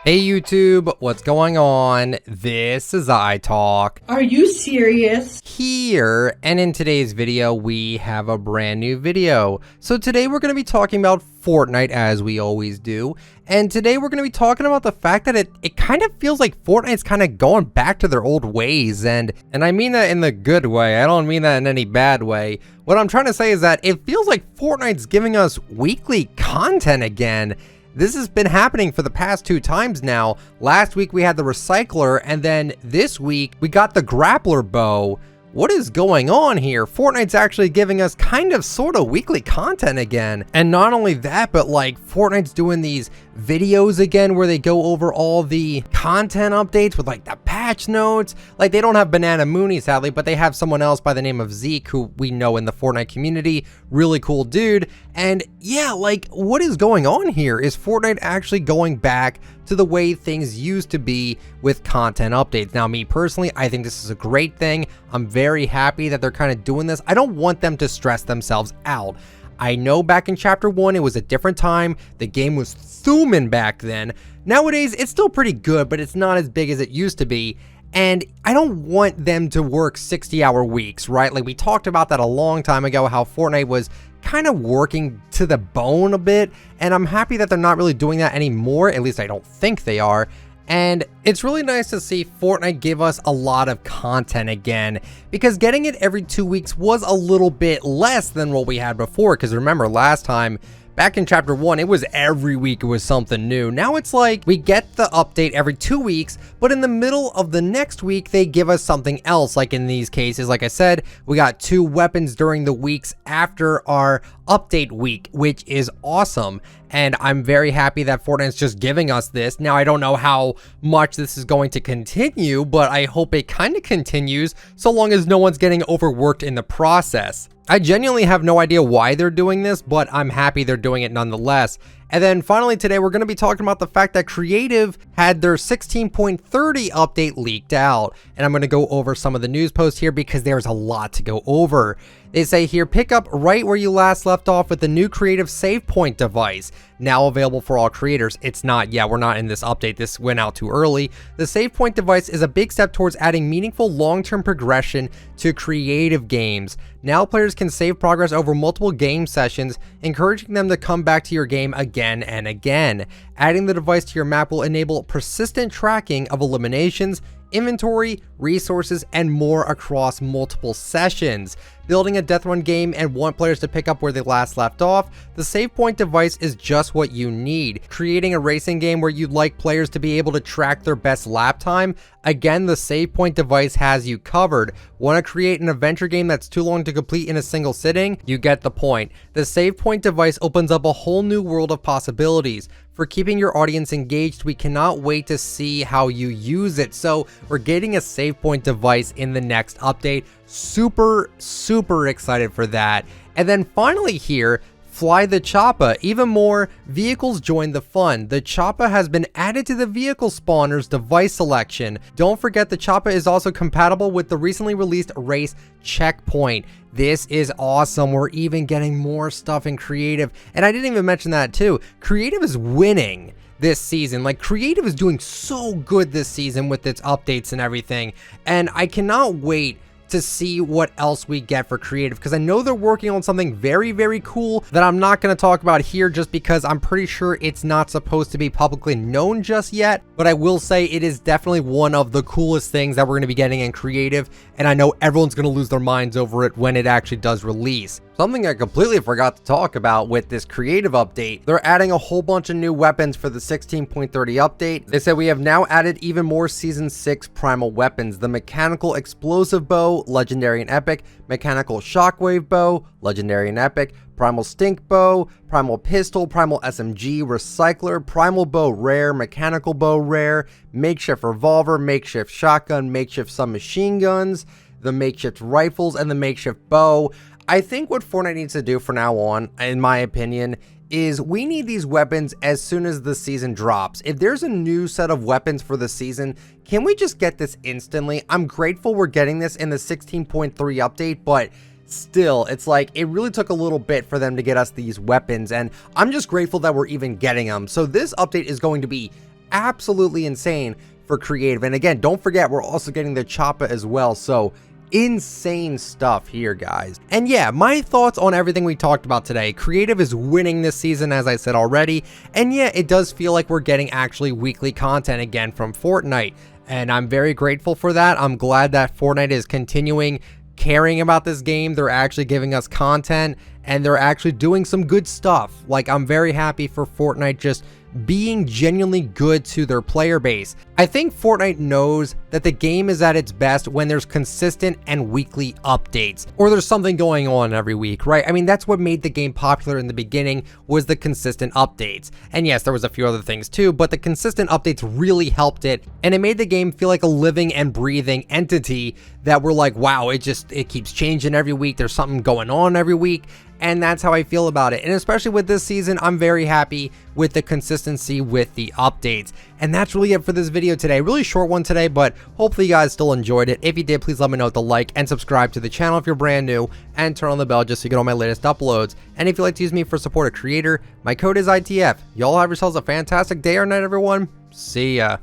Hey YouTube, what's going on? This is iTalk. Are you serious? Here, and in today's video, we have a brand new video. So today we're going to be talking about Fortnite as we always do. And today we're going to be talking about the fact that it kind of feels like Fortnite's kind of going back to their old ways. And I mean that in the good way. I don't mean that in any bad way. What I'm trying to say is that it feels like Fortnite's giving us weekly content again. This has been happening for the past 2 times now. Last week we had the Recycler, and then this week we got the Grappler Bow. What is going on here? Fortnite's actually giving us kind of sort of weekly content again. And not only that, but like Fortnite's doing these videos again where they go over all the content updates with like the patch notes. Like they don't have Banana Mooney sadly, but they have someone else by the name of Zeke who we know in the Fortnite community. Really cool dude. And yeah, like what is going on here? Is Fortnite actually going back to the way things used to be with content updates? Now, me personally, I think this is a great thing. I'm very happy that they're kind of doing this. I don't want them to stress themselves out. I know back in chapter 1, it was a different time. The game was thumbing back then. Nowadays, it's still pretty good, but it's not as big as it used to be. And I don't want them to work 60-hour weeks, right? Like we talked about that a long time ago, how Fortnite was kind of working to the bone a bit, and I'm happy that they're not really doing that anymore. At least I don't think they are. And it's really nice to see Fortnite give us a lot of content again, because getting it every 2 weeks was a little bit less than what we had before. Because remember last time, back in chapter 1, it was every week it was something new. Now it's like we get the update every 2 weeks, but in the middle of the next week, they give us something else. Like in these cases, like I said, we got 2 weapons during the weeks after our update week, which is awesome. And I'm very happy that Fortnite's just giving us this. Now, I don't know how much this is going to continue, but I hope it kind of continues so long as no one's getting overworked in the process. I genuinely have no idea why they're doing this, but I'm happy they're doing it nonetheless. And then finally today, we're going to be talking about the fact that Creative had their 16.30 update leaked out. And I'm going to go over some of the news posts here because there's a lot to go over. They say here, pick up right where you last left off with the new Creative Save Point device. Now available for all creators. It's not, yeah, we're not in this update. This went out too early. The Save Point device is a big step towards adding meaningful long-term progression to creative games. Now players can save progress over multiple game sessions, encouraging them to come back to your game again and again. Adding the device to your map will enable persistent tracking of eliminations, inventory, resources, and more across multiple sessions. Building a death run game and want players to pick up where they last left off, the Save Point device is just what you need. Creating a racing game where you'd like players to be able to track their best lap time, again, the Save Point device has you covered. Want to create an adventure game that's too long to complete in a single sitting? You get the point. The Save Point device opens up a whole new world of possibilities. For keeping your audience engaged, we cannot wait to see how you use it. So we're getting a Save Point device in the next update. Super excited for that. And then finally here, Fly the Choppa. Even more vehicles join the fun. The Choppa has been added to the vehicle spawner's device selection. Don't forget the Choppa is also compatible with the recently released race checkpoint. This is awesome. We're even getting more stuff in Creative. And I didn't even mention that too. Creative is winning this season. Like Creative is doing so good this season with its updates and everything. And I cannot wait to see what else we get for Creative, because I know they're working on something very cool that I'm not going to talk about here just because I'm pretty sure it's not supposed to be publicly known just yet, but I will say it is definitely one of the coolest things that we're going to be getting in Creative, and I know everyone's going to lose their minds over it when it actually does release. Something I completely forgot to talk about with this Creative update, they're adding a whole bunch of new weapons for the 16.30 update. They said we have now added even more Season 6 primal weapons. The Mechanical Explosive Bow, Legendary and Epic, Mechanical Shockwave Bow, Legendary and Epic, Primal Stink Bow, Primal Pistol, Primal SMG, Recycler, Primal Bow Rare, Mechanical Bow Rare, Makeshift Revolver, Makeshift Shotgun, Makeshift Submachine Guns, the Makeshift Rifles, and the Makeshift Bow. I think what Fortnite needs to do from now on, in my opinion, is we need these weapons as soon as the season drops. If there's a new set of weapons for the season, can we just get this instantly? I'm grateful we're getting this in the 16.3 update, but still, it's like it really took a little bit for them to get us these weapons, and I'm just grateful that we're even getting them. So this update is going to be absolutely insane for creative. And again, don't forget, we're also getting the Choppa as well. So insane stuff here, guys. And yeah, my thoughts on everything we talked about today. Creative is winning this season, as I said already. And yeah, it does feel like we're getting actually weekly content again from Fortnite. And I'm very grateful for that. I'm glad that Fortnite is continuing caring about this game. They're actually giving us content and they're actually doing some good stuff. Like, I'm very happy for Fortnite just being genuinely good to their player base. I think Fortnite knows that the game is at its best when there's consistent and weekly updates, or there's something going on every week, right? I mean, that's what made the game popular in the beginning, was the consistent updates. And yes, there was a few other things too, but the consistent updates really helped it, and it made the game feel like a living and breathing entity that we're like, wow, it keeps changing every week. There's something going on every week. And that's how I feel about it. And especially with this season, I'm very happy with the consistency with the updates. And that's really it for this video today. Really short one today, but hopefully you guys still enjoyed it. If you did, please let me know with a like and subscribe to the channel if you're brand new, and turn on the bell just so you get all my latest uploads. And if you'd like to use me for support a creator, my code is ITF. Y'all have yourselves a fantastic day or night, everyone. See ya.